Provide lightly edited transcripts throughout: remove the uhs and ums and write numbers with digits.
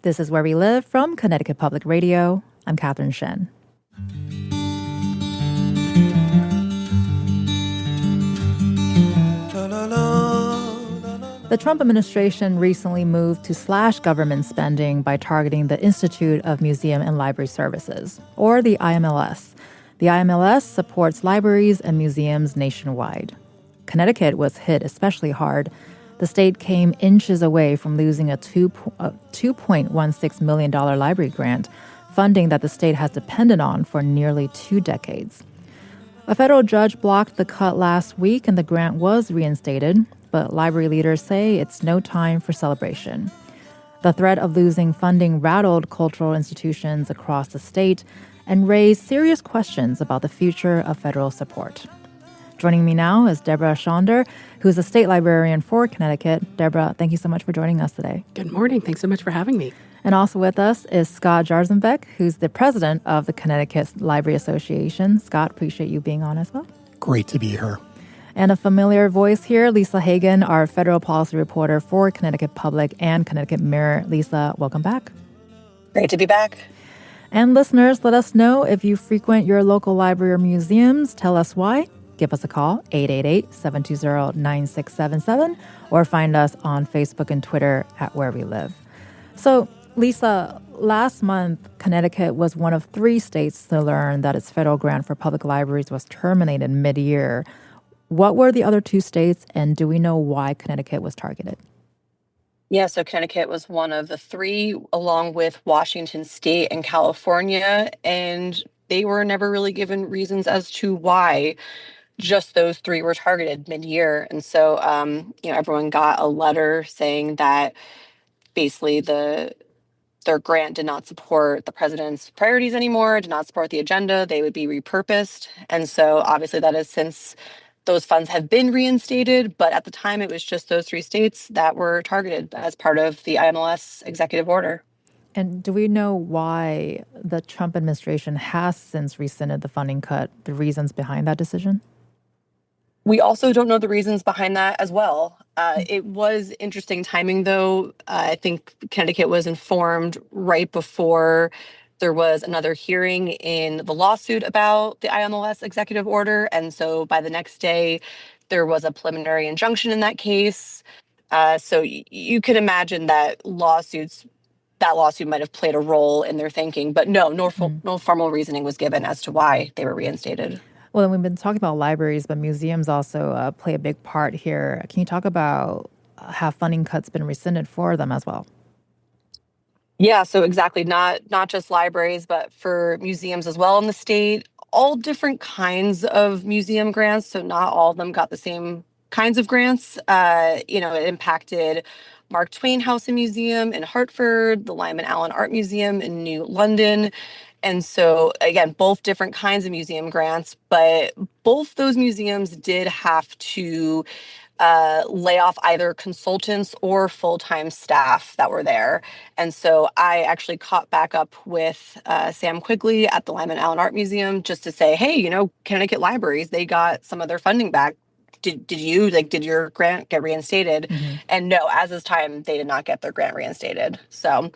This is Where We Live from Connecticut Public Radio. I'm Catherine Shen. The Trump administration recently moved to slash government spending by targeting the Institute of Museum and Library Services, or the IMLS. The IMLS supports libraries and museums nationwide. Connecticut was hit especially hard. The state came inches away from losing a $2.16 million library grant, funding that the state has depended on for nearly 2 decades. A federal judge blocked the cut last week and the grant was reinstated, but library leaders say it's no time for celebration. The threat of losing funding rattled cultural institutions across the state and raised serious questions about the future of federal support. Joining me now is Deborah Schonder, who's a state librarian for Connecticut. Deborah, thank you so much for joining us today. Good morning. Thanks so much for having me. And also with us is Scott Jarzenbeck, who's the president of the Connecticut Library Association. Scott, appreciate you being on as well. Great to be here. And a familiar voice here, Lisa Hagan, our federal policy reporter for Connecticut Public and Connecticut Mirror. Lisa, welcome back. Great to be back. And listeners, let us know if you frequent your local library or museums. Tell us why. Give us a call, 888-720-9677, or find us on Facebook and Twitter at Where We Live. So, Lisa, last month, Connecticut was one of 3 states to learn that its federal grant for public libraries was terminated mid-year. What were the other 2 states, and do we know why Connecticut was targeted? Yeah, so Connecticut was one of the 3, along with Washington State and California, and they were never really given reasons as to why just those 3 were targeted mid-year. And so, everyone got a letter saying that basically their grant did not support the president's priorities anymore, did not support the agenda. They would be repurposed. And so obviously that is since those funds have been reinstated. But at the time, it was just those 3 states that were targeted as part of the IMLS executive order. And do we know why the Trump administration has since rescinded the funding cut, the reasons behind that decision? We also don't know the reasons behind that as well. It was interesting timing, though. I think Connecticut was informed right before there was another hearing in the lawsuit about the IMLS executive order. And so by the next day, there was a preliminary injunction in that case. So you can imagine that lawsuit might have played a role in their thinking. But no formal reasoning was given as to why they were reinstated. Well, then we've been talking about libraries, but museums also play a big part here. Can you talk about how funding cuts been rescinded for them as well? Yeah, so exactly. Not just libraries, but for museums as well in the state. All different kinds of museum grants. So not all of them got the same kinds of grants. It impacted Mark Twain House and Museum in Hartford, the Lyman Allen Art Museum in New London. And so, again, both different kinds of museum grants, but both those museums did have to lay off either consultants or full-time staff that were there. And so I actually caught back up with Sam Quigley at the Lyman Allen Art Museum just to say, hey, Connecticut libraries, they got some of their funding back. Did your grant get reinstated? Mm-hmm. And no, as is time, they did not get their grant reinstated. So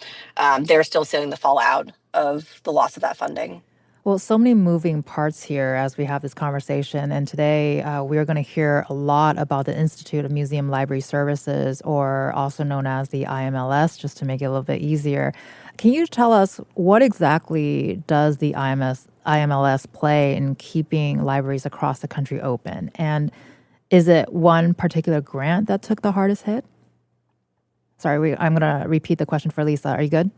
they're still seeing the fallout of the loss of that funding. Well, so many moving parts here as we have this conversation. And today we are going to hear a lot about the Institute of Museum Library Services, or also known as the IMLS, just to make it a little bit easier. Can you tell us what exactly does the IMLS play in keeping libraries across the country open? And is it one particular grant that took the hardest hit? Sorry, I'm going to repeat the question for Lisa. Are you good?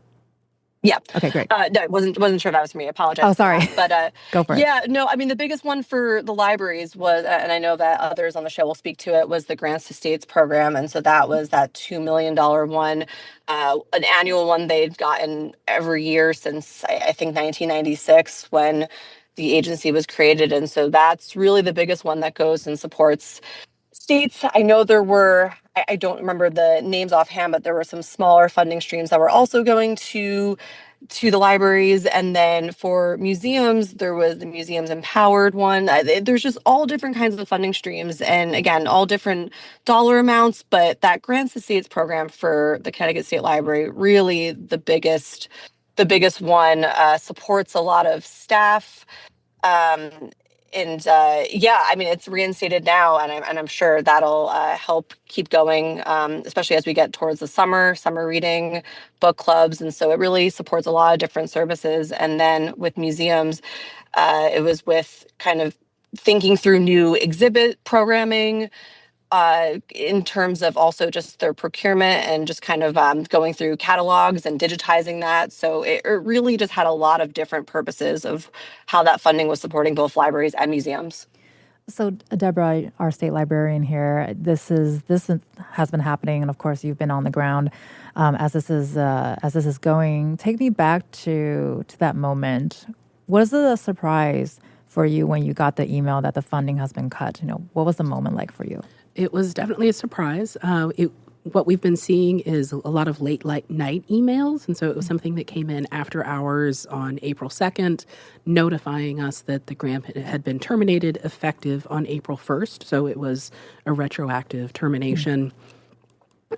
Yeah. Okay, great. No, wasn't sure that was for me. I apologize. Oh, sorry. But go for it. Yeah, no, I mean, the biggest one for the libraries was, and I know that others on the show will speak to it, was the Grants to States program. And so that was that $2 million one, an annual one they'd gotten every year since, I think, 1996 when the agency was created. And so that's really the biggest one that goes and supports states. I know there were, I don't remember the names offhand, but there were some smaller funding streams that were also going to to the libraries. And then for museums, there was the Museums Empowered one. There's just all different kinds of funding streams. And again, all different dollar amounts. But that Grants to States program for the Connecticut State Library, really the biggest one, supports a lot of staff. Um, and yeah, I mean, it's reinstated now, and I'm sure that'll help keep going, especially as we get towards the summer reading, book clubs, and so it really supports a lot of different services. And then with museums, it was with kind of thinking through new exhibit programming, in terms of also just their procurement and just kind of going through catalogs and digitizing that. So it really just had a lot of different purposes of how that funding was supporting both libraries and museums. So, Deborah, our state librarian here, has been happening, and of course, you've been on the ground as this is going. Take me back to that moment. Was it a surprise for you when you got the email that the funding has been cut? What was the moment like for you? It was definitely a surprise. What we've been seeing is a lot of late night emails. And so it was something that came in after hours on April 2nd, notifying us that the grant had been terminated effective on April 1st. So it was a retroactive termination.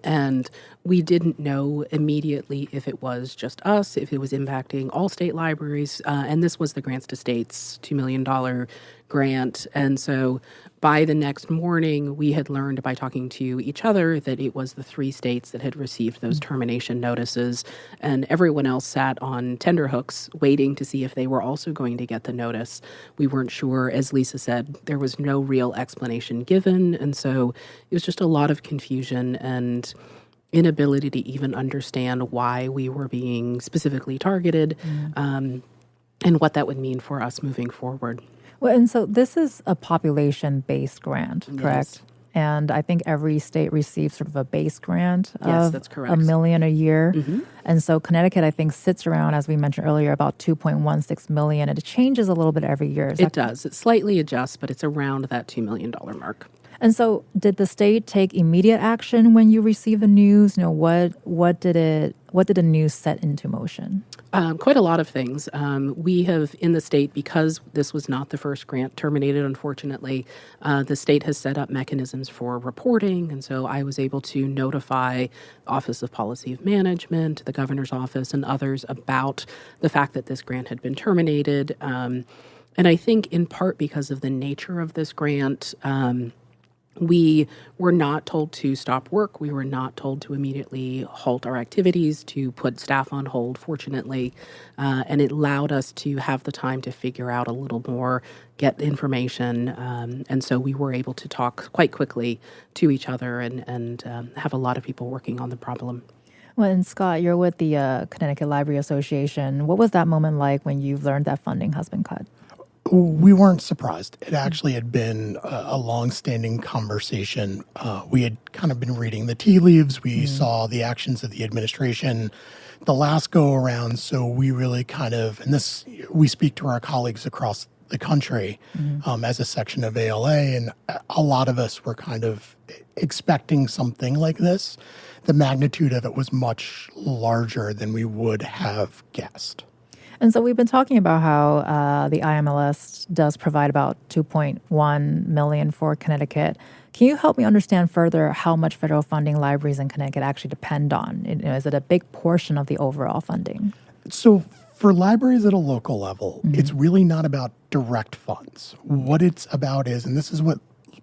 And we didn't know immediately if it was just us, if it was impacting all state libraries. And this was the Grants to States $2 million grant. And so by the next morning, we had learned by talking to each other that it was the 3 states that had received those termination notices. And everyone else sat on tenterhooks waiting to see if they were also going to get the notice. We weren't sure. As Lisa said, there was no real explanation given. And so it was just a lot of confusion and inability to even understand why we were being specifically targeted, and what that would mean for us moving forward. Well, and so this is a population-based grant, correct? Yes. And I think every state receives sort of a base grant Yes, of that's correct. $1 million a year. And so Connecticut, I think, sits around, as we mentioned earlier, about $2.16 million. And it changes a little bit every year. It does. It slightly adjusts, but it's around that $2 million mark. And so did the state take immediate action when you received the news? What did the news set into motion? Quite a lot of things. We have in the state, because this was not the first grant terminated, unfortunately, the state has set up mechanisms for reporting. And so I was able to notify Office of Policy of Management, the governor's office, and others about the fact that this grant had been terminated. And I think in part because of the nature of this grant, we were not told to stop work. We were not told to immediately halt our activities, to put staff on hold, fortunately. And it allowed us to have the time to figure out a little more, get information. And so we were able to talk quite quickly to each other and have a lot of people working on the problem. Well, and Scott, you're with the Connecticut Library Association. What was that moment like when you learned that funding has been cut? We weren't surprised. It actually had been a long-standing conversation. We had kind of been reading the tea leaves. We saw the actions of the administration the last go-around. So we really kind of, and this, we speak to our colleagues across the country as a section of ALA, and a lot of us were kind of expecting something like this. The magnitude of it was much larger than we would have guessed. And so we've been talking about how the IMLS does provide about $2.1 million for Connecticut. Can you help me understand further how much federal funding libraries in Connecticut actually depend on? Is it a big portion of the overall funding? So for libraries at a local level, it's really not about direct funds. What it's about is, and this is what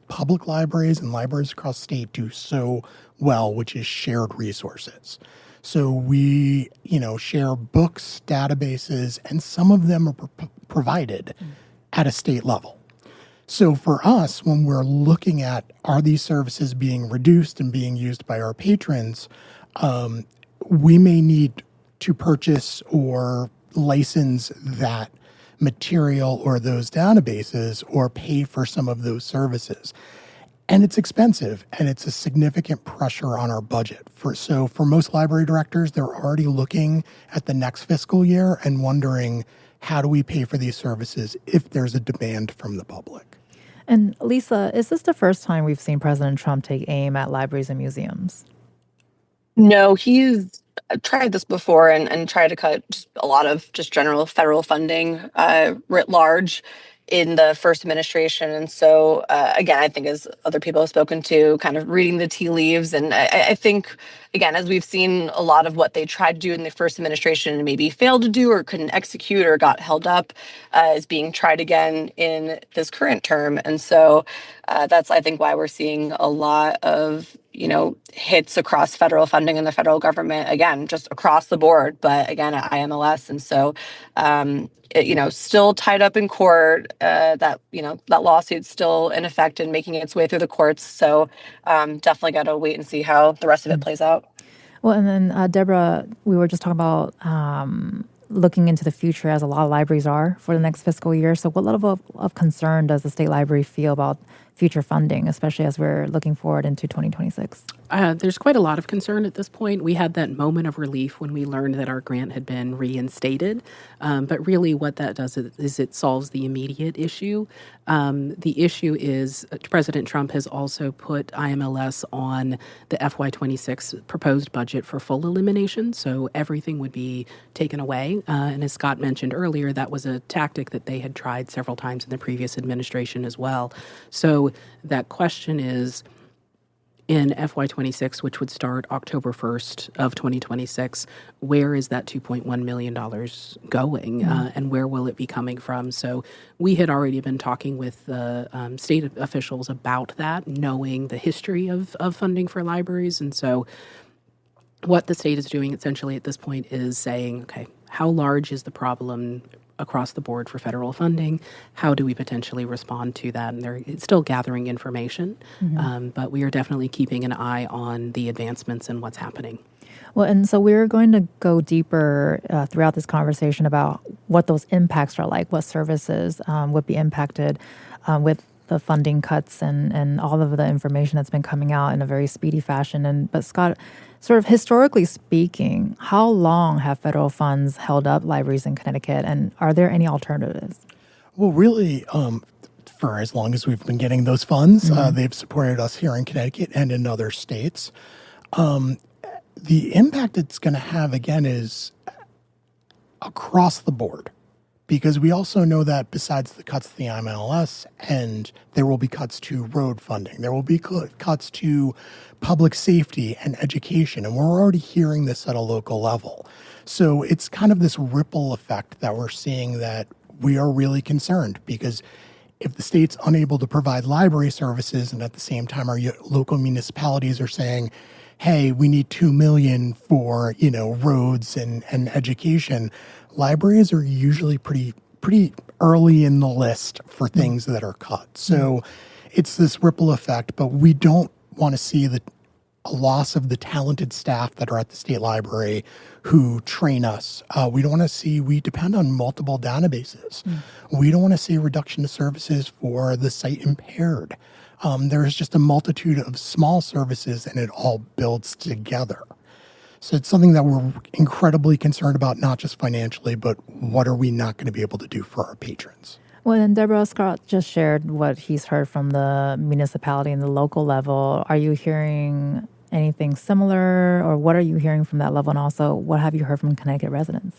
public libraries and libraries across the state do so well, which is shared resources. So we, share books, databases, and some of them are provided at a state level. So for us, when we're looking at are these services being reduced and being used by our patrons, we may need to purchase or license that material or those databases or pay for some of those services. And it's expensive, and it's a significant pressure on our budget. So for most library directors, they're already looking at the next fiscal year and wondering, how do we pay for these services if there's a demand from the public? And Lisa, is this the first time we've seen President Trump take aim at libraries and museums? No, he's tried this before and tried to cut just a lot of just general federal funding writ large in the first administration. And so, again, I think as other people have spoken to, kind of reading the tea leaves. And I think, again, as we've seen a lot of what they tried to do in the first administration and maybe failed to do or couldn't execute or got held up is being tried again in this current term. And so that's, I think, why we're seeing a lot of hits across federal funding in the federal government, again, just across the board, but again, at IMLS. And so, still tied up in court, that lawsuit's still in effect and making its way through the courts. So definitely got to wait and see how the rest of it plays out. Well, and then Deborah, we were just talking about looking into the future, as a lot of libraries are, for the next fiscal year. So what level of concern does the state library feel about future funding, especially as we're looking forward into 2026? There's quite a lot of concern at this point. We had that moment of relief when we learned that our grant had been reinstated. But really, what that does is it solves the immediate issue. The issue is President Trump has also put IMLS on the FY26 proposed budget for full elimination. So everything would be taken away. And as Scott mentioned earlier, that was a tactic that they had tried several times in the previous administration as well. So that question is, in FY26, which would start October 1st of 2026, where is that $2.1 million going, and where will it be coming from? So we had already been talking with the state officials about that, knowing the history of funding for libraries. And so what the state is doing essentially at this point is saying, okay, how large is the problem across the board for federal funding? How do we potentially respond to that? And they're still gathering information, but we are definitely keeping an eye on the advancements and what's happening. Well, and so we're going to go deeper throughout this conversation about what those impacts are like, what services would be impacted with the funding cuts and all of the information that's been coming out in a very speedy fashion. But Scott, sort of historically speaking, how long have federal funds held up libraries in Connecticut, and are there any alternatives? Well, really, for as long as we've been getting those funds, they've supported us here in Connecticut and in other states. The impact it's going to have, again, is across the board. Because we also know that besides the cuts to the IMLS, and there will be cuts to road funding, there will be cuts to public safety and education. And we're already hearing this at a local level. So it's kind of this ripple effect that we're seeing that we are really concerned, because if the state's unable to provide library services, and at the same time our local municipalities are saying, hey, we need $2 million for, roads and education, libraries are usually pretty early in the list for things that are cut. So it's this ripple effect, but we don't want to see a loss of the talented staff that are at the state library who train us. We don't want to see, we depend on multiple databases. We don't want to see a reduction of services for the sight impaired. There's just a multitude of small services, and it all builds together. So it's something that we're incredibly concerned about, not just financially, but what are we not going to be able to do for our patrons? Well, and Deborah, Scott just shared what he's heard from the municipality and the local level. Are you hearing anything similar, or what are you hearing from that level? And also, what have you heard from Connecticut residents?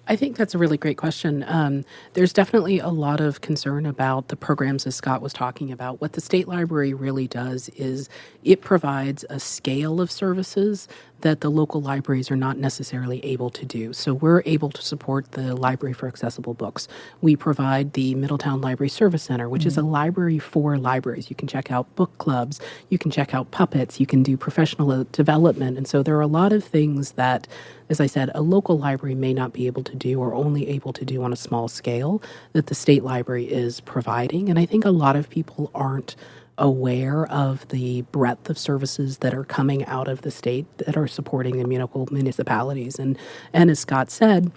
I think that's a really great question. There's definitely a lot of concern about the programs, as Scott was talking about. What the state library really does is it provides a scale of services that the local libraries are not necessarily able to do. So we're able to support the Library for Accessible Books. We provide the Middletown Library Service Center, which is a library for libraries. You can check out book clubs, you can check out puppets, you can do professional development. And so there are a lot of things that, as I said, a local library may not be able to do or only able to do on a small scale that the state library is providing. And I think a lot of people aren't aware of the breadth of services that are coming out of the state that are supporting the municipalities. And as Scott said,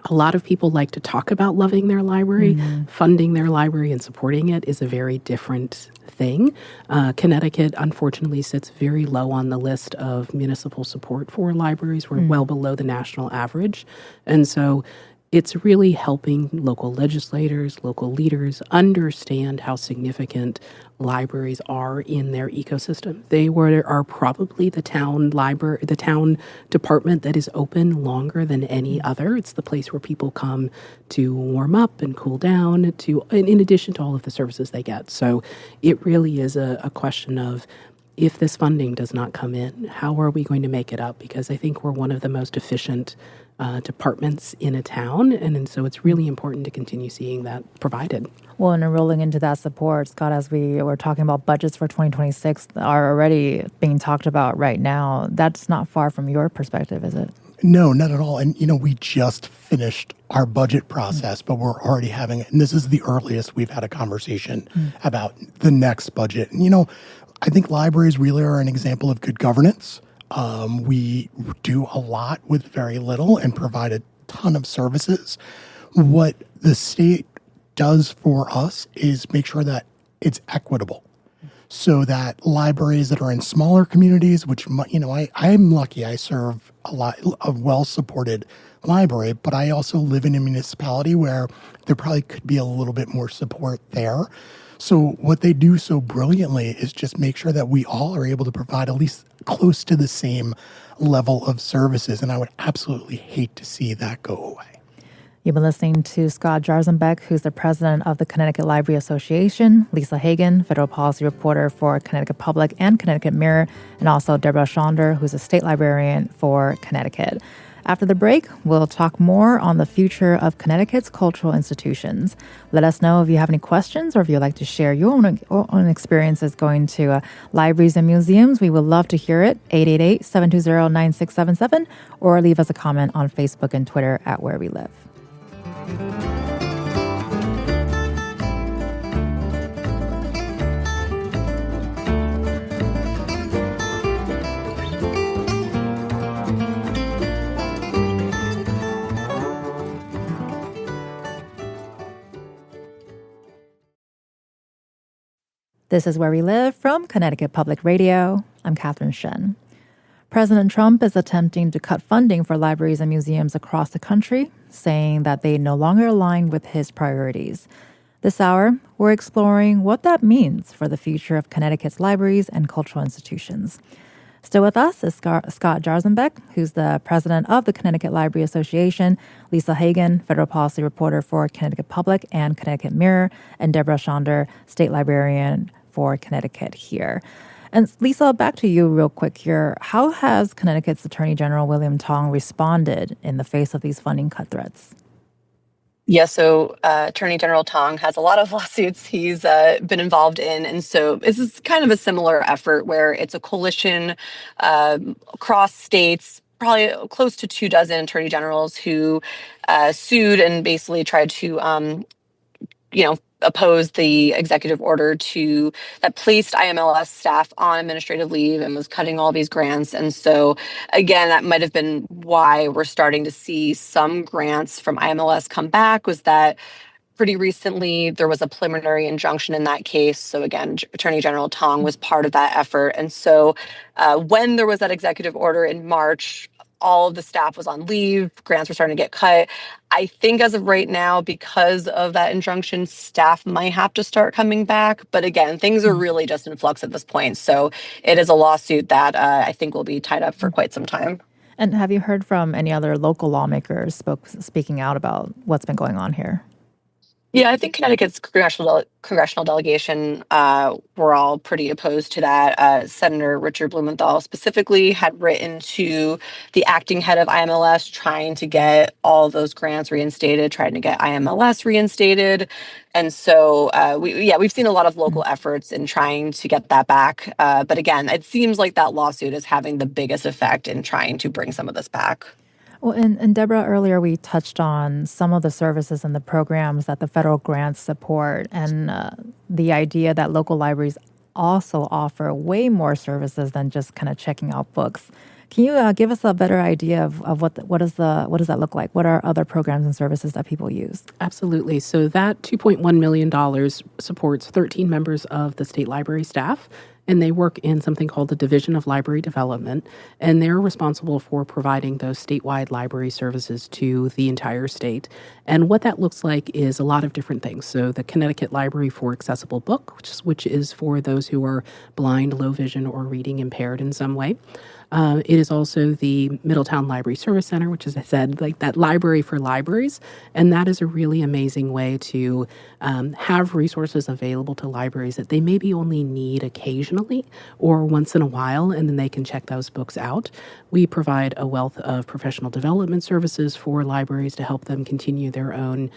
a lot of people like to talk about loving their library. Funding their library and supporting it is a very different thing. Connecticut, unfortunately, sits very low on the list of municipal support for libraries. We're well below the national average. And so it's really helping local legislators, local leaders understand how significant libraries are in their ecosystem. Are probably the town library, the town department that is open longer than any other. It's the place where people come to warm up and cool down, in addition to all of the services they get. So it really is a question of, if this funding does not come in, how are we going to make it up? Because I think we're one of the most efficient departments in a town, and so it's really important to continue seeing that provided. Well, and rolling into that support, Scott, as we were talking about budgets for 2026 are already being talked about right now. That's not far from your perspective, is it? No, not at all. And, we just finished our budget process, but we're already having, and this is the earliest we've had a conversation about the next budget. And, I think libraries really are an example of good governance. We do a lot with very little and provide a ton of services. What the state does for us is make sure that it's equitable, so that libraries that are in smaller communities, which, I'm lucky I serve a well-supported library, but I also live in a municipality where there probably could be a little bit more support there. So what they do so brilliantly is just make sure that we all are able to provide at least close to the same level of services. And I would absolutely hate to see that go away. You've been listening to Scott Jarzenbeck, who's the president of the Connecticut Library Association, Lisa Hagan, federal policy reporter for Connecticut Public and Connecticut Mirror, and also Deborah Schonder, who's a state librarian for Connecticut. After the break, we'll talk more on the future of Connecticut's cultural institutions. Let us know if you have any questions or if you'd like to share your own experiences going to libraries and museums. We would love to hear it. 888-720-9677, or leave us a comment on Facebook and Twitter at Where We Live. This is Where We Live from Connecticut Public Radio. I'm Catherine Shen. President Trump is attempting to cut funding for libraries and museums across the country, saying that they no longer align with his priorities. This hour, we're exploring what that means for the future of Connecticut's libraries and cultural institutions. Still with us is Scott Jarzenbeck, who's the president of the Connecticut Library Association, Lisa Hagan, federal policy reporter for Connecticut Public and Connecticut Mirror, and Deborah Schonder, state librarian for Connecticut here. And Lisa, back to you real quick here. How has Connecticut's Attorney General William Tong responded in the face of these funding cut threats? Yeah, so Attorney General Tong has a lot of lawsuits he's been involved in. And so this is kind of a similar effort where it's a coalition across states, probably close to 24 attorney generals who sued and basically tried to, oppose the executive order that placed IMLS staff on administrative leave and was cutting all these grants. And so, again, that might have been why we're starting to see some grants from IMLS come back, was that pretty recently there was a preliminary injunction in that case. So again, Attorney General Tong was part of that effort. And so when there was that executive order in March, all of the staff was on leave, grants were starting to get cut. I think as of right now, because of that injunction, staff might have to start coming back. But again, things are really just in flux at this point. So it is a lawsuit that I think will be tied up for quite some time. And have you heard from any other local lawmakers speaking out about what's been going on here? Yeah, I think Connecticut's congressional delegation were all pretty opposed to that. Senator Richard Blumenthal specifically had written to the acting head of IMLS trying to get all those grants reinstated, trying to get IMLS reinstated. And so, we've seen a lot of local efforts in trying to get that back. But again, it seems like that lawsuit is having the biggest effect in trying to bring some of this back. Well, and Deborah, earlier we touched on some of the services and the programs that the federal grants support, and the idea that local libraries also offer way more services than just kind of checking out books. Can you give us a better idea of what does that look like? What are other programs and services that people use? Absolutely. So that $2.1 million supports 13 members of the state library staff and they work in something called the Division of Library Development, and they're responsible for providing those statewide library services to the entire state. And what that looks like is a lot of different things. So the Connecticut Library for Accessible Book, which is for those who are blind, low vision, or reading impaired in some way. It is also the Middletown Library Service Center, which, as I said, like that library for libraries. And that is a really amazing way to have resources available to libraries that they maybe only need occasionally or once in a while, and then they can check those books out. We provide a wealth of professional development services for libraries to help them continue their own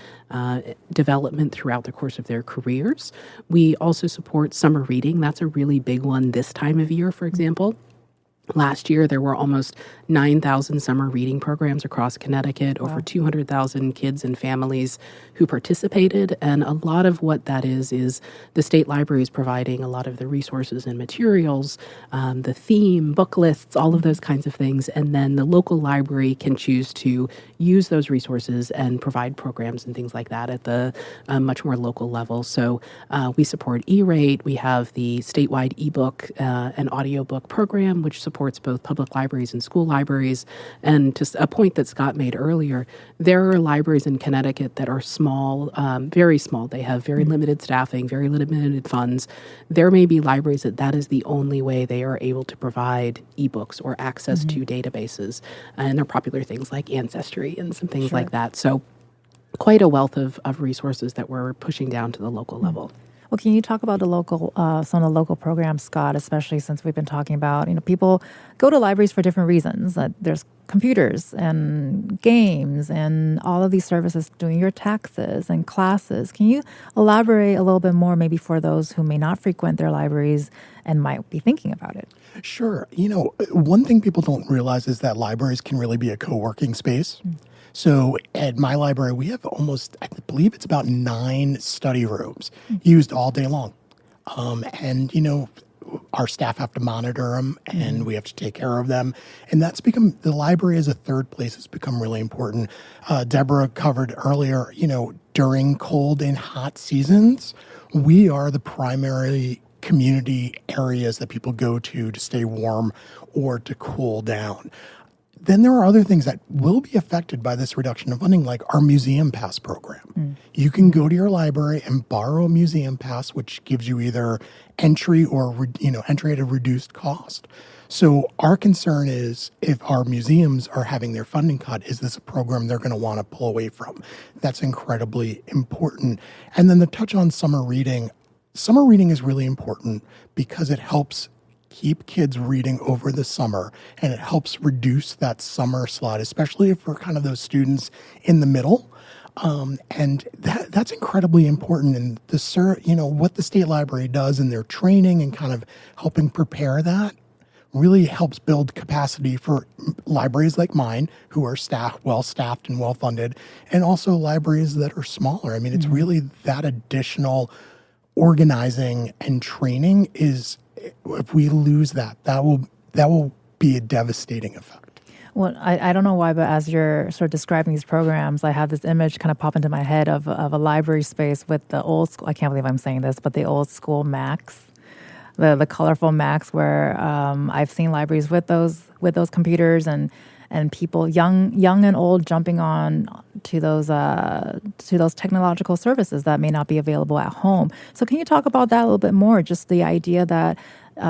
development throughout the course of their careers. We also support summer reading. That's a really big one this time of year, for example. Last year, there were almost 9,000 summer reading programs across Connecticut, over 200,000 kids and families who participated. And a lot of what that is the state library is providing a lot of the resources and materials, the theme, book lists, all of those kinds of things. And then the local library can choose to use those resources and provide programs and things like that at the much more local level. So we support E-Rate. We have the statewide ebook and audiobook program, which supports both public libraries and school libraries. And to a point that Scott made earlier, there are libraries in Connecticut that are small, very small. They have very limited staffing, very limited funds. There may be libraries that is the only way they are able to provide ebooks or access to databases. And they're popular things like Ancestry and some things like that. So quite a wealth of resources that we're pushing down to the local level. Well, can you talk about the local, some of the local programs, Scott, especially since we've been talking about, people go to libraries for different reasons. There's computers and games and all of these services, doing your taxes and classes. Can you elaborate a little bit more, maybe for those who may not frequent their libraries and might be thinking about it? Sure. One thing people don't realize is that libraries can really be a co-working space. So at my library, we have I believe it's about 9 study rooms used all day long. Our staff have to monitor them and we have to take care of them. And the library as a third place has become really important. Deborah covered earlier, during cold and hot seasons, we are the primary community areas that people go to stay warm or to cool down. Then there are other things that will be affected by this reduction of funding, like our Museum Pass program. You can go to your library and borrow a Museum Pass, which gives you either entry or entry at a reduced cost. So our concern is, if our museums are having their funding cut, is this a program they're going to want to pull away from? That's incredibly important. And then the touch on summer reading. Summer reading is really important because it helps keep kids reading over the summer, and it helps reduce that summer slot, especially if we're kind of those students in the middle. And that's incredibly important. And what the state library does in their training and kind of helping prepare that really helps build capacity for libraries like mine, who are well-staffed and well-funded, and also libraries that are smaller. I mean, it's really that additional organizing and training is, if we lose that will be a devastating effect. Well, I don't know why, but as you're sort of describing these programs, I have this image kind of pop into my head of a library space with the old school, I can't believe I'm saying this, but the old school Macs, the colorful Macs, where I've seen libraries with those computers and people, young and old, jumping on to those technological services that may not be available at home. So can you talk about that a little bit more? Just the idea that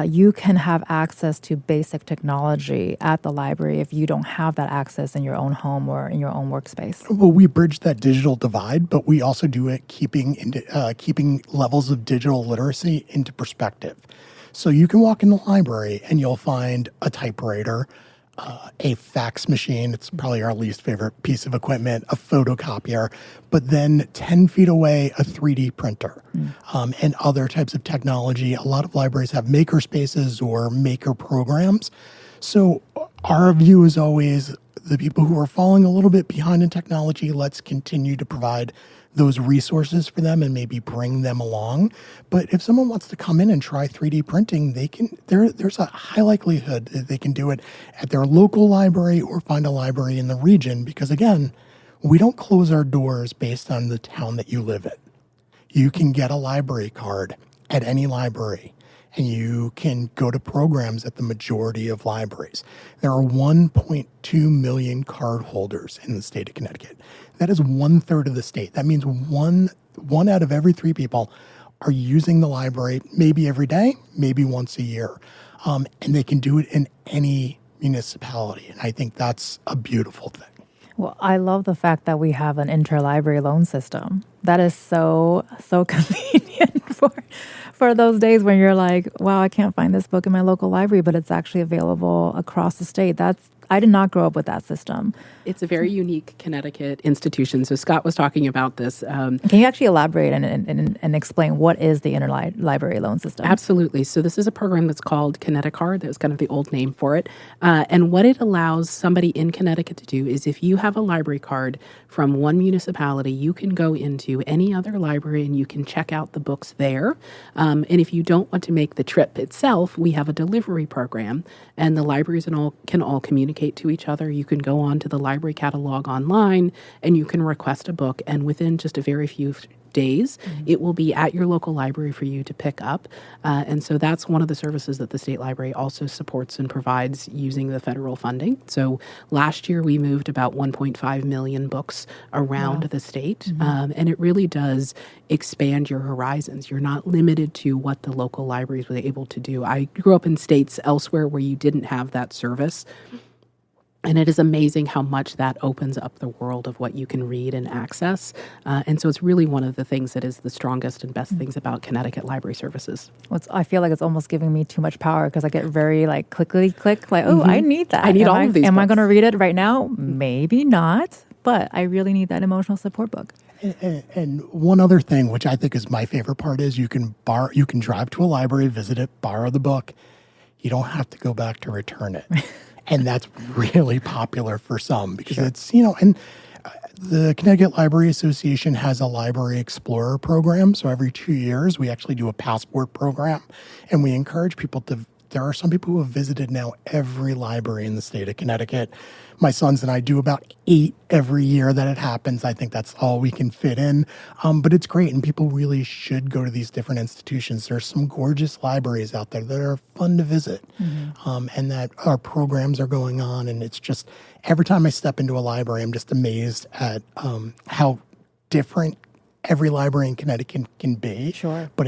you can have access to basic technology at the library if you don't have that access in your own home or in your own workspace. Well, we bridge that digital divide, but we also do it keeping levels of digital literacy into perspective. So you can walk in the library and you'll find a typewriter, a fax machine. It's probably our least favorite piece of equipment, a photocopier, but then 10 feet away, a 3D printer, and other types of technology. A lot of libraries have maker spaces or maker programs. So our view is always, the people who are falling a little bit behind in technology, let's continue to provide those resources for them and maybe bring them along. But if someone wants to come in and try 3D printing, they can. There's a high likelihood that they can do it at their local library or find a library in the region, because again, we don't close our doors based on the town that you live in. You can get a library card at any library. and you can go to programs at the majority of libraries. There are 1.2 million card holders in the state of Connecticut. That is 1/3 of the state. That means one out of every 3 people are using the library maybe every day, maybe once a year. And they can do it in any municipality. And I think that's a beautiful thing. Well, I love the fact that we have an interlibrary loan system. That is so convenient for those days when you're like, wow, I can't find this book in my local library, but it's actually available across the state. I did not grow up with that system. It's a very unique Connecticut institution. So Scott was talking about this. Can you actually elaborate and explain what is the interlibrary loan system? Absolutely. So this is a program that's called Connecticut. That was kind of the old name for it. And what it allows somebody in Connecticut to do is if you have a library card from one municipality, you can go into any other library and you can check out the books there. And if you don't want to make the trip itself, we have a delivery program, and the libraries can all communicate to each other. You can go on to the library catalog online and you can request a book, and within just a very few days, it will be at your local library for you to pick up. And so that's one of the services that the state library also supports and provides using the federal funding. So last year we moved about 1.5 million books around the state. And it really does expand your horizons. You're not limited to what the local libraries were able to do. I grew up in states elsewhere where you didn't have that service. And it is amazing how much that opens up the world of what you can read and access. And so it's really one of the things that is the strongest and best things about Connecticut Library Services. I feel like it's almost giving me too much power because I get very click, oh, I need that. I need all of these Am I books. going to read it right now? Maybe not, but I really need that emotional support book. And one other thing, which I think is my favorite part, is you can drive to a library, visit it, borrow the book. You don't have to go back to return it. And that's really popular for some because it's, and the Connecticut Library Association has a Library Explorer program. So every 2 years, we actually do a passport program, and we encourage people there are some people who have visited now every library in the state of Connecticut. My sons and I do about 8 every year that it happens. I think that's all we can fit in. But it's great, and people really should go to these different institutions. There's some gorgeous libraries out there that are fun to visit, and that our programs are going on. And it's just, every time I step into a library, I'm just amazed at how different every library in Connecticut can be. Sure. But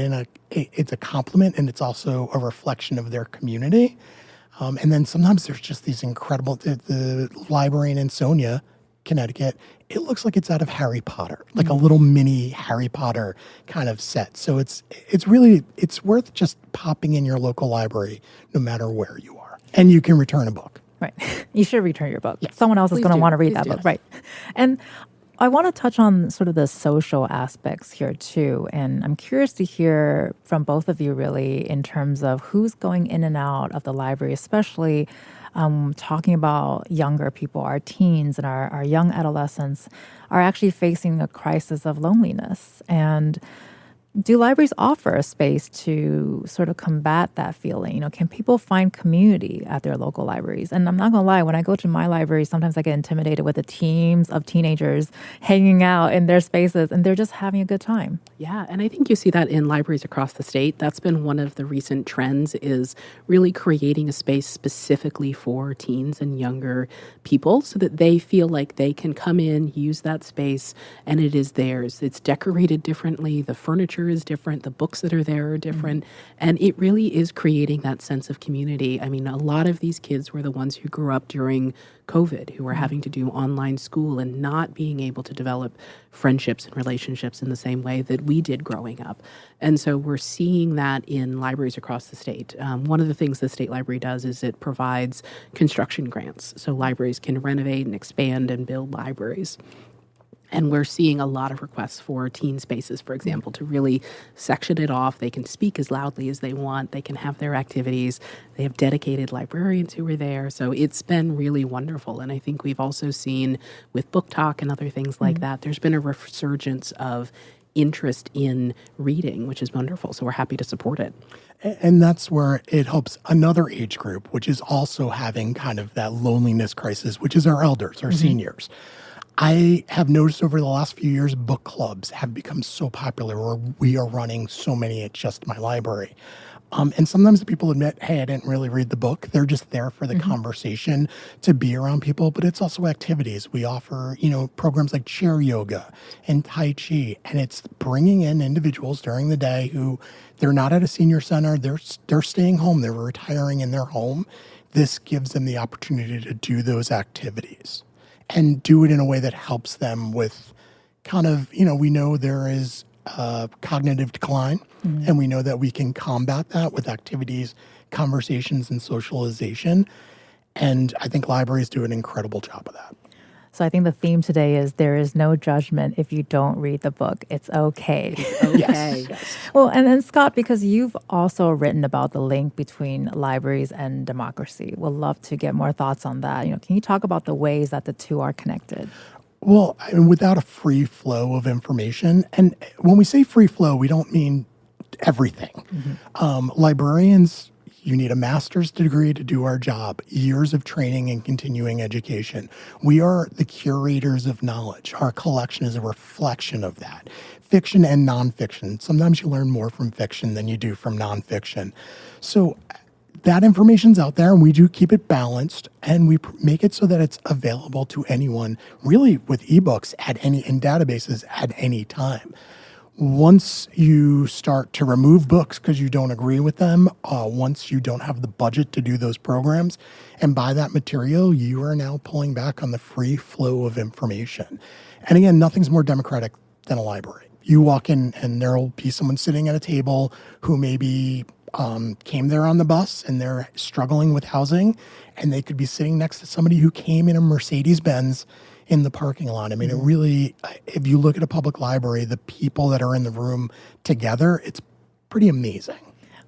it's a compliment, and it's also a reflection of their community. And then sometimes there's just these incredible, the library in Ansonia, Connecticut, it looks like it's out of Harry Potter, like a little mini Harry Potter kind of set. So it's worth just popping in your local library no matter where you are. And you can return a book. Right. You should return your book. Yes. Someone else is Please going to do. want to read Please that do. book. Right. And I want to touch on sort of the social aspects here too. And I'm curious to hear from both of you really in terms of who's going in and out of the library, especially talking about younger people, our teens and our young adolescents are actually facing a crisis of loneliness. And do libraries offer a space to sort of combat that feeling? Can people find community at their local libraries? And I'm not going to lie, when I go to my library, sometimes I get intimidated with the teams of teenagers hanging out in their spaces and they're just having a good time. Yeah, and I think you see that in libraries across the state. That's been one of the recent trends, is really creating a space specifically for teens and younger people so that they feel like they can come in, use that space, and it is theirs. It's decorated differently. The furniture is different. The books that are there are different. And it really is creating that sense of community. I mean, a lot of these kids were the ones who grew up during COVID, who were having to do online school and not being able to develop friendships and relationships in the same way that we did growing up. And so we're seeing that in libraries across the state. One of the things the state library does is it provides construction grants. So libraries can renovate and expand and build libraries. And we're seeing a lot of requests for teen spaces, for example, to really section it off. They can speak as loudly as they want. They can have their activities. They have dedicated librarians who are there. So it's been really wonderful. And I think we've also seen with Book Talk and other things like that, there's been a resurgence of interest in reading, which is wonderful. So we're happy to support it. And that's where it helps another age group, which is also having kind of that loneliness crisis, which is our elders, our seniors. I have noticed over the last few years, book clubs have become so popular, or we are running so many at just my library. And sometimes the people admit, hey, I didn't really read the book. They're just there for the conversation, to be around people. But it's also activities. We offer, programs like chair yoga and Tai Chi. And it's bringing in individuals during the day who they're not at a senior center. They're staying home. They're retiring in their home. This gives them the opportunity to do those activities and do it in a way that helps them with kind of, we know there is cognitive decline, and we know that we can combat that with activities, conversations, and socialization. And I think libraries do an incredible job of that. So I think the theme today is there is no judgment if you don't read the book. It's okay. Okay. Yes. Well, and then Scott, because you've also written about the link between libraries and democracy, we'd love to get more thoughts on that. Can you talk about the ways that the two are connected? Well, I mean, without a free flow of information, and when we say free flow, we don't mean everything. Librarians, you need a master's degree to do our job, years of training and continuing education. We are the curators of knowledge. Our collection is a reflection of that. Fiction and nonfiction. Sometimes you learn more from fiction than you do from nonfiction. So that information's out there, and we do keep it balanced, and we make it so that it's available to anyone, really with ebooks in databases at any time. Once you start to remove books because you don't agree with them, once you don't have the budget to do those programs and buy that material, you are now pulling back on the free flow of information. And again, nothing's more democratic than a library. You walk in and there'll be someone sitting at a table who maybe came there on the bus and they're struggling with housing, and they could be sitting next to somebody who came in a Mercedes-Benz in the parking lot. I mean, it really, if you look at a public library, the people that are in the room together, it's pretty amazing.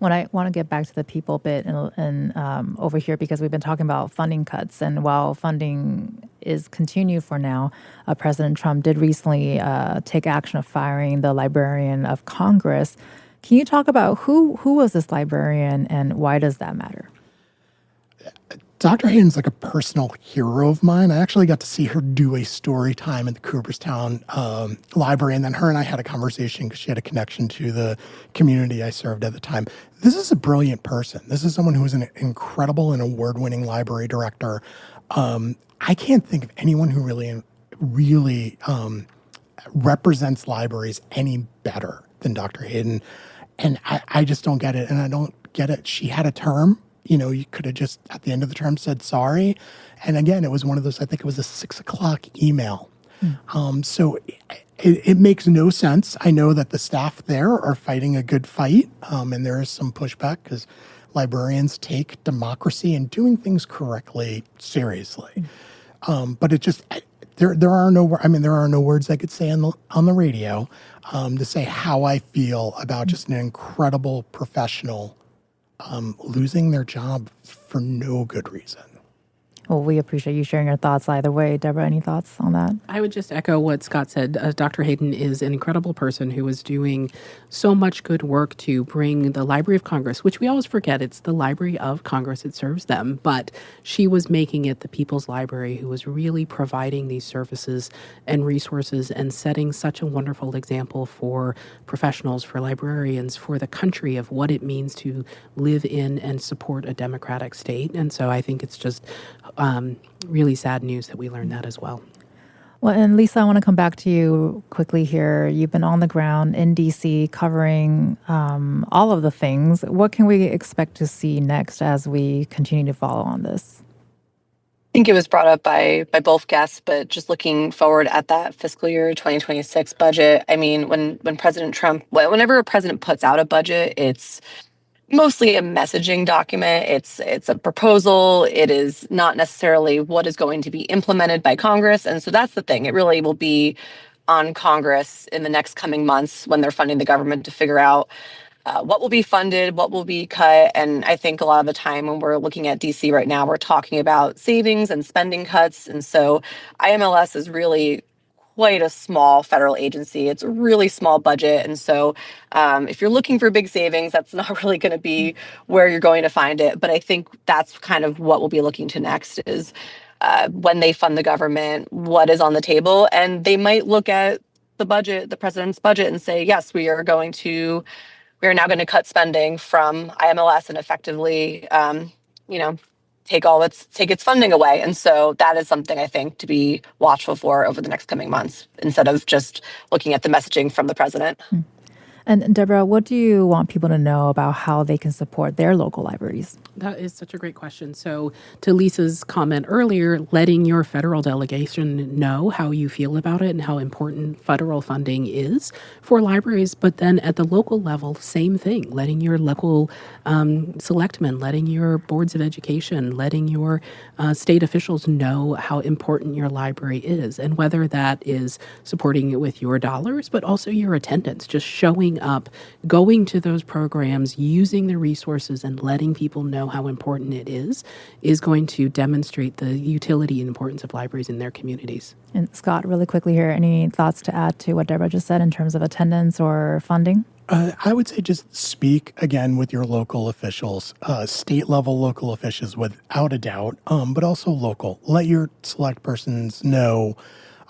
When I want to get back to the people bit and over here, because we've been talking about funding cuts, and while funding is continued for now, President Trump did recently take action of firing the Librarian of Congress. Can you talk about who was this librarian and why does that matter? Dr. Hayden's like a personal hero of mine. I actually got to see her do a story time at the Cooperstown Library, and then her and I had a conversation because she had a connection to the community I served at the time. This is a brilliant person. This is someone who is an incredible and award-winning library director. I can't think of anyone who really represents libraries any better than Dr. Hayden, and I just don't get it, and I don't get it. She had a term. You could have just at the end of the term said sorry. And again, it was one of those, I think it was a 6:00 email. So it makes no sense. I know that the staff there are fighting a good fight. And there is some pushback because librarians take democracy and doing things correctly seriously. But it just, there are no words I could say on the radio to say how I feel about just an incredible professional losing their job for no good reason. Well, we appreciate you sharing your thoughts either way. Deborah, any thoughts on that? I would just echo what Scott said. Dr. Hayden is an incredible person who is doing so much good work to bring the Library of Congress, which we always forget, it's the Library of Congress, it serves them, but she was making it the people's library who was really providing these services and resources and setting such a wonderful example for professionals, for librarians, for the country of what it means to live in and support a democratic state. And so I think it's just really sad news that we learned that as well. Well, and Lisa, I want to come back to you quickly here. You've been on the ground in DC covering all of the things. What can we expect to see next as we continue to follow on this? I think it was brought up by both guests, but just looking forward at that fiscal year 2026 budget. I mean, when President Trump, whenever a president puts out a budget, it's mostly a messaging document. It's a proposal. It is not necessarily what is going to be implemented by Congress. And so that's the thing. It really will be on Congress in the next coming months when they're funding the government to figure out what will be funded, what will be cut. And I think a lot of the time when we're looking at DC right now, we're talking about savings and spending cuts. And so IMLS is really quite a small federal agency. It's a really small budget. And so if you're looking for big savings, that's not really going to be where you're going to find it. But I think that's kind of what we'll be looking to next is when they fund the government, what is on the table. And they might look at the budget, the president's budget, and say, yes, we are going to we are now going to cut spending from IMLS and effectively, take its funding away. And so that is something I think to be watchful for over the next coming months, instead of just looking at the messaging from the president. And Deborah, what do you want people to know about how they can support their local libraries? That is such a great question. So, to Lisa's comment earlier, letting your federal delegation know how you feel about it and how important federal funding is for libraries. But then at the local level, same thing, letting your local selectmen, letting your boards of education, letting your state officials know how important your library is, and whether that is supporting it with your dollars, but also your attendance, just showing up, going to those programs, using the resources, and letting people know how important it is going to demonstrate the utility and importance of libraries in their communities. And Scott, really quickly here, any thoughts to add to what Deborah just said in terms of attendance or funding? I would say just speak again with your local officials, state level local officials without a doubt, but also local. Let your select persons know,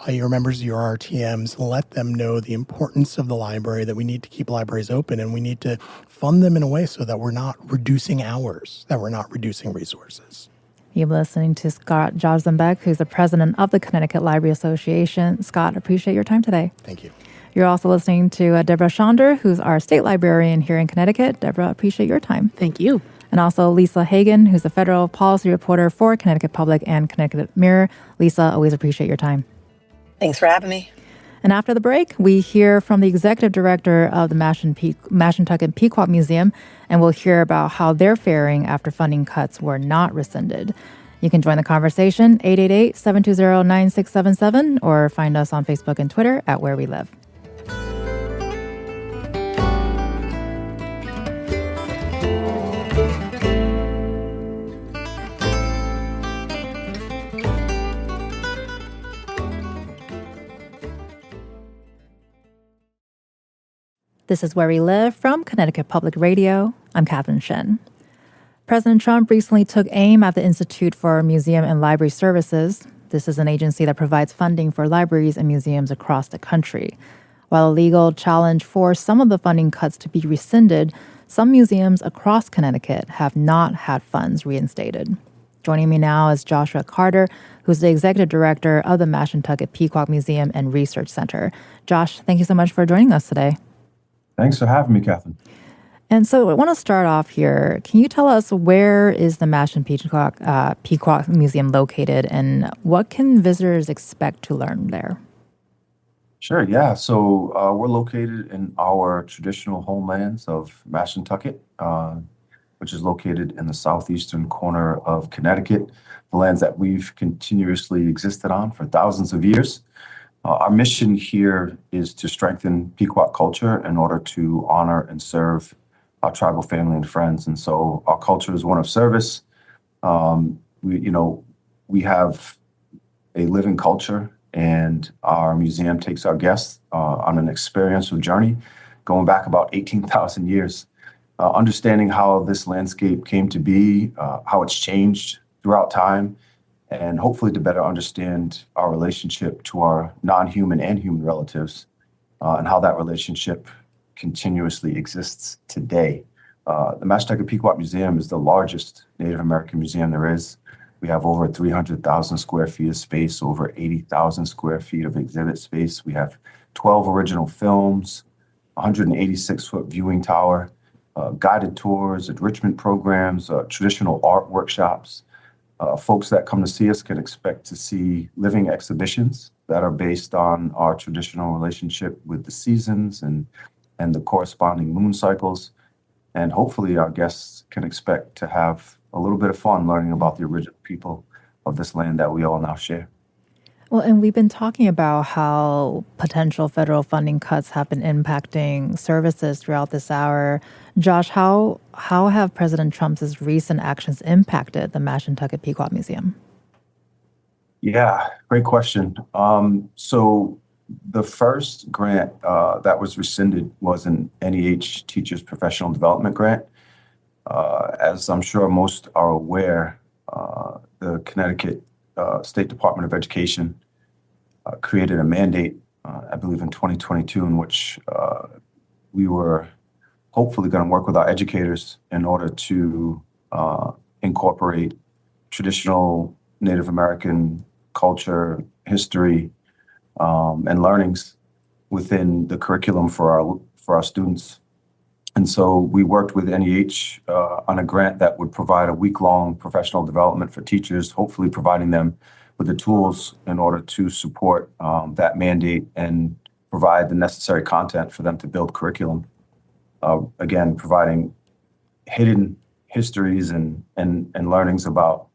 your members of your RTMs, let them know the importance of the library, that we need to keep libraries open and we need to fund them in a way so that we're not reducing hours, that we're not reducing resources. You've been listening to Scott Josenbeck, who's the president of the Connecticut Library Association. Scott, appreciate your time today. Thank you. You're also listening to Deborah Schonder, who's our state librarian here in Connecticut. Deborah, appreciate your time. Thank you. And also Lisa Hagan, who's a federal policy reporter for Connecticut Public and Connecticut Mirror. Lisa, always appreciate your time. Thanks for having me. And after the break, we hear from the executive director of the Mashantucket Pequot Museum, and we'll hear about how they're faring after funding cuts were not rescinded. You can join the conversation, 888-720-9677, or find us on Facebook and Twitter at Where We Live. This is Where We Live from Connecticut Public Radio. I'm Catherine Shen. President Trump recently took aim at the Institute for Museum and Library Services. This is an agency that provides funding for libraries and museums across the country. While a legal challenge forced some of the funding cuts to be rescinded, some museums across Connecticut have not had funds reinstated. Joining me now is Joshua Carter, who's the executive director of the Mashantucket Pequot Museum and Research Center. Josh, thank you so much for joining us today. Thanks for having me, Catherine. And so I want to start off here. Can you tell us where is the Mashantucket Pequot Museum located, and what can visitors expect to learn there? Sure, yeah. So we're located in our traditional homelands of Mashantucket, which is located in the southeastern corner of Connecticut, the lands that we've continuously existed on for thousands of years. Our mission here is to strengthen Pequot culture in order to honor and serve our tribal family and friends. And so our culture is one of service. We have a living culture, and our museum takes our guests on an experiential journey going back about 18,000 years, understanding how this landscape came to be, how it's changed throughout time, and hopefully to better understand our relationship to our non-human and human relatives, and how that relationship continuously exists today. The Mashantucket Pequot Museum is the largest Native American museum there is. We have over 300,000 square feet of space, over 80,000 square feet of exhibit space. We have 12 original films, 186-foot viewing tower, guided tours, enrichment programs, traditional art workshops. Folks that come to see us can expect to see living exhibitions that are based on our traditional relationship with the seasons and the corresponding moon cycles. And hopefully our guests can expect to have a little bit of fun learning about the original people of this land that we all now share. Well, and we've been talking about how potential federal funding cuts have been impacting services throughout this hour. Josh, how have President Trump's recent actions impacted the Mashantucket Pequot Museum? Yeah, great question. So the first grant that was rescinded was an NEH Teachers Professional Development Grant. As I'm sure most are aware, the Connecticut State Department of Education created a mandate, I believe in 2022, in which we were hopefully going to work with our educators in order to incorporate traditional Native American culture, history, and learnings within the curriculum for our students. And so we worked with NEH on a grant that would provide a week-long professional development for teachers, hopefully providing them with the tools in order to support that mandate and provide the necessary content for them to build curriculum. Again, providing hidden histories and learnings about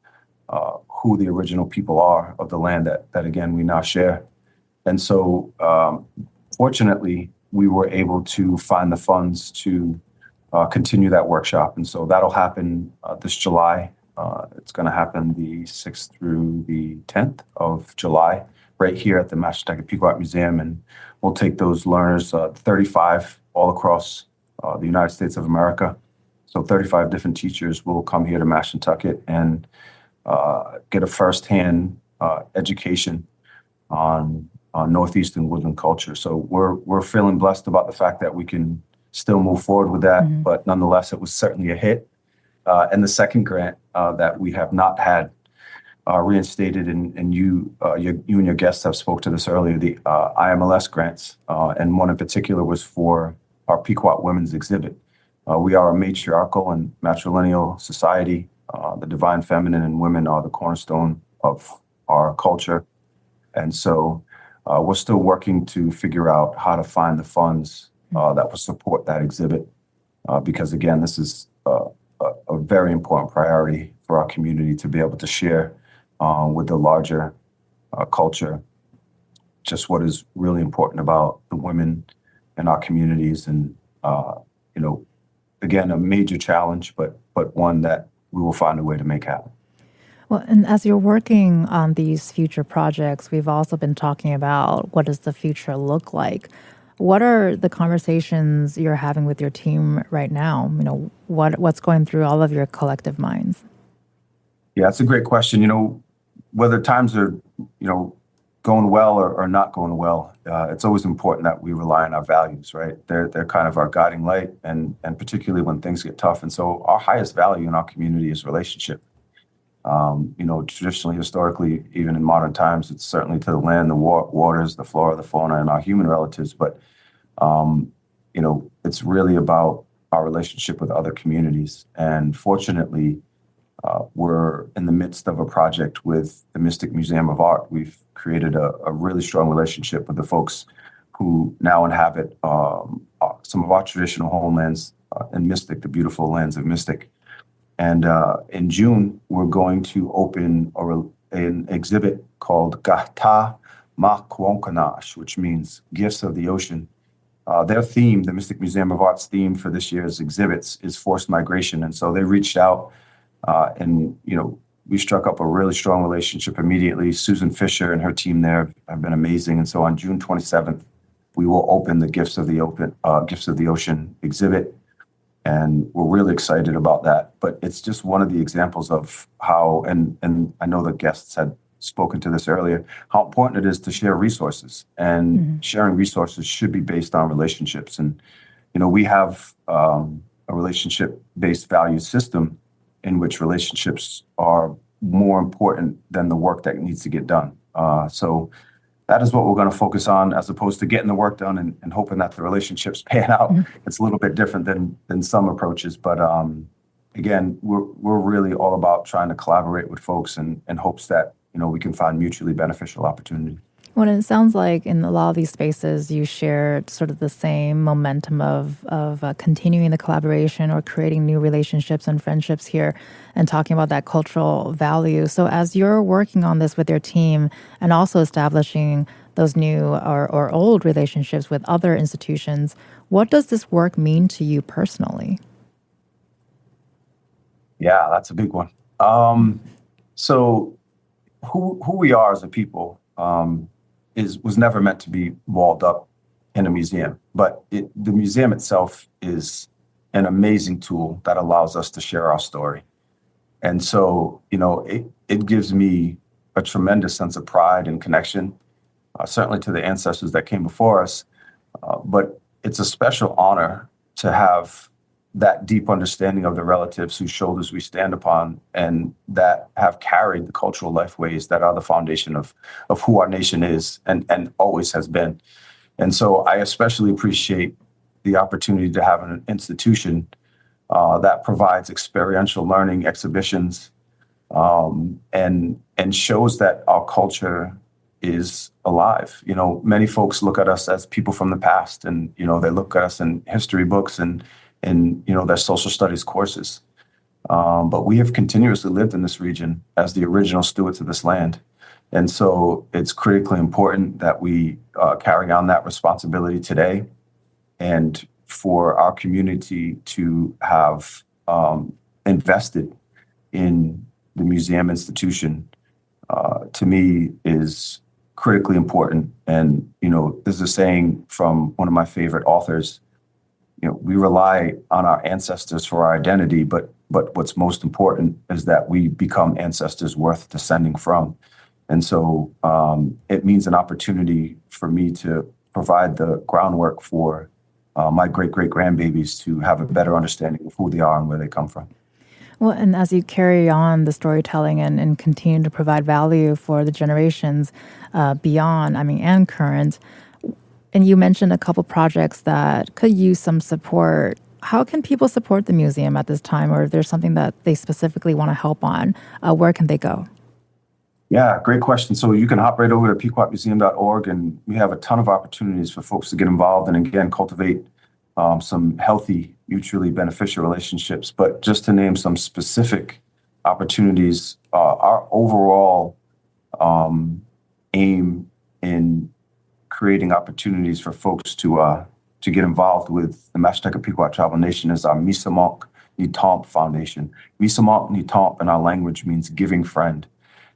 who the original people are of the land that again, we now share. And so fortunately, we were able to find the funds to continue that workshop. And so that'll happen this July. It's going to happen the 6th through the 10th of July, right here at the Mashantucket Pequot Museum. And we'll take those learners, 35 all across the United States of America. So 35 different teachers will come here to Mashantucket and get a firsthand education on Northeastern woodland culture. So we're feeling blessed about the fact that we can still move forward with that, but nonetheless, it was certainly a hit. And the second grant that we have not had reinstated, and you and your guests have spoke to this earlier, the IMLS grants, and one in particular was for our Pequot Women's exhibit. We are a matriarchal and matrilineal society. The divine feminine and women are the cornerstone of our culture. And so we're still working to figure out how to find the funds that will support that exhibit. Because again, this is a very important priority for our community to be able to share with the larger culture just what is really important about the women in our communities. And, again, a major challenge, but one that we will find a way to make happen. Well, and as you're working on these future projects, we've also been talking about what does the future look like. What are the conversations you're having with your team right now? What's going through all of your collective minds? Yeah, that's a great question. Whether times are, going well or not going well, it's always important that we rely on our values, right? They're kind of our guiding light, and particularly when things get tough. And so our highest value in our community is relationship. Traditionally, historically, even in modern times, it's certainly to the land, the waters, the flora, the fauna, and our human relatives. But, it's really about our relationship with other communities. And fortunately, we're in the midst of a project with the Mystic Museum of Art. We've created a really strong relationship with the folks who now inhabit some of our traditional homelands in Mystic, the beautiful lands of Mystic. And in June, we're going to open an exhibit called Gata Makwonkanash, which means Gifts of the Ocean. Their theme, the Mystic Museum of Art's theme for this year's exhibits is forced migration. And so they reached out and we struck up a really strong relationship immediately. Susan Fisher and her team there have been amazing. And so on June 27th, we will open the Gifts of the Ocean exhibit. And we're really excited about that. But it's just one of the examples of how, and I know the guests had spoken to this earlier, how important it is to share resources. And sharing resources should be based on relationships. And, we have a relationship-based value system in which relationships are more important than the work that needs to get done. So that is what we're going to focus on, as opposed to getting the work done and hoping that the relationships pan out. It's a little bit different than some approaches. But again, we're really all about trying to collaborate with folks in hopes that we can find mutually beneficial opportunity. Well, it sounds like in a lot of these spaces, you share sort of the same momentum of continuing the collaboration or creating new relationships and friendships here and talking about that cultural value. So as you're working on this with your team and also establishing those new or old relationships with other institutions, what does this work mean to you personally? Yeah, that's a big one. So who we are as a people was never meant to be walled up in a museum, but the museum itself is an amazing tool that allows us to share our story. And so, it gives me a tremendous sense of pride and connection, certainly to the ancestors that came before us. But it's a special honor to have that deep understanding of the relatives whose shoulders we stand upon and that have carried the cultural lifeways that are the foundation of who our nation is and always has been. And so I especially appreciate the opportunity to have an institution that provides experiential learning exhibitions and shows that our culture is alive. You know, many folks look at us as people from the past, and you know, they look at us in history books and you know, their social studies courses. But we have continuously lived in this region as the original stewards of this land. And so it's critically important that we carry on that responsibility today and for our community to have invested in the museum institution, to me, is critically important. And, you know, there's a saying from one of my favorite authors, you know, we rely on our ancestors for our identity, but what's most important is that we become ancestors worth descending from. And so it means an opportunity for me to provide the groundwork for my great-great-grandbabies to have a better understanding of who they are and where they come from. Well, and as you carry on the storytelling and continue to provide value for the generations beyond, and current, and you mentioned a couple projects that could use some support. How can people support the museum at this time, or if there's something that they specifically want to help on, where can they go? Yeah, great question. So you can hop right over to pequotmuseum.org, and we have a ton of opportunities for folks to get involved and, again, cultivate some healthy, mutually beneficial relationships. But just to name some specific opportunities, our overall aim in creating opportunities for folks to get involved with the Mashantucket Pequot Tribal Nation is our Misamonk Nitamp Foundation. Misamonk Nitamp in our language means giving friend.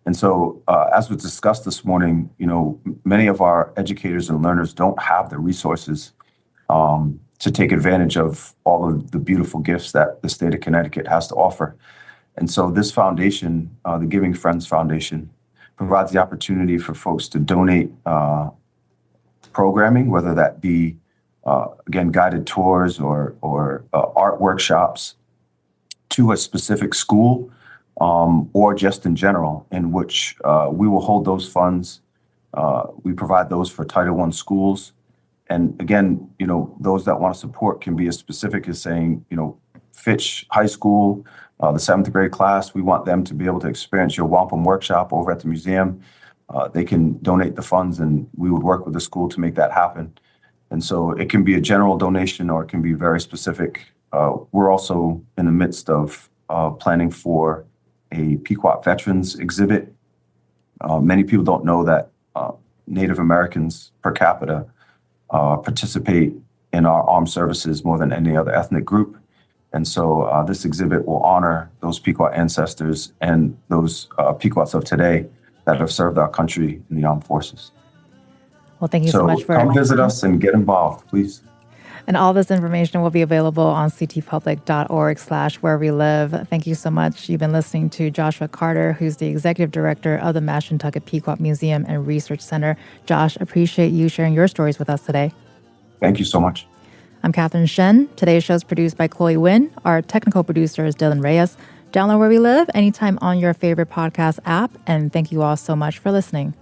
And so, as was discussed this morning, you know, many of our educators and learners don't have the resources to take advantage of all of the beautiful gifts that the state of Connecticut has to offer. And so this foundation, the Giving Friends Foundation, provides the opportunity for folks to donate programming, whether that be, again, guided tours or art workshops to a specific school, or just in general, in which we will hold those funds. We provide those for Title I schools. And again, you know, those that want to support can be as specific as saying, you know, Fitch High School, the 7th grade class, we want them to be able to experience your wampum workshop over at the museum. They can donate the funds, and we would work with the school to make that happen. And so it can be a general donation, or it can be very specific. We're also in the midst of planning for a Pequot Veterans exhibit. Many people don't know that Native Americans per capita participate in our armed services more than any other ethnic group. And so this exhibit will honor those Pequot ancestors and those Pequots of today that have served our country in the armed forces. Well, thank you so much for... come visit us and get involved, please. And all this information will be available on ctpublic.org/where we live. Thank you so much. You've been listening to Joshua Carter, who's the executive director of the Mashantucket Pequot Museum and Research Center. Josh, appreciate you sharing your stories with us today. Thank you so much. I'm Catherine Shen. Today's show is produced by Chloe Wynn. Our technical producer is Dylan Reyes. Download Where We Live anytime on your favorite podcast app. And thank you all so much for listening.